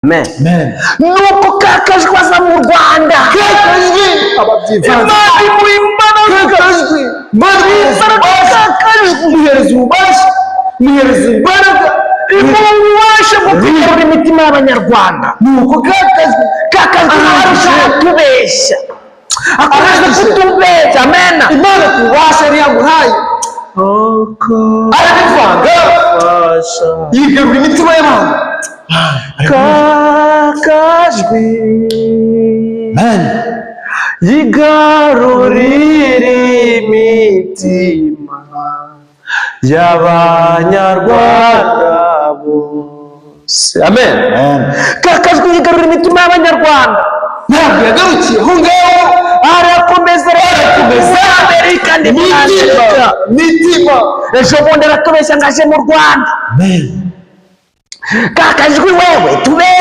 Amen. Amen. Nuko kakajwe aza mu Rwanda. Kakajwe ababyivanze. Imana imuha imbaraga. Kakajwe. Kakajwe. Muhereza ububasha. Muhereza imbaraga. Imuha ububasha bwo kwigarura imitima y'Abanyarwanda. Nuko kakajwe. Kakajwe arashaka kutubeshya. Akomeje kutubeshya. Amen. Imana ku bubasha ntiyamuhaye. Arabivanga. Yigarura imitima y'abantu. Kakajwe. Amen. Yigarurira imitima y'Abanyarwanda bose. Amen. Kakajwe yigarurira imitima y'Abanyarwanda. Ntabwo yagarukiye aho ngaho. Arakomeza Amerika mitima. Ejo bundi aratubeshya ngo aje mu Rwanda. Amen. Kakajwe wewe tubeshya.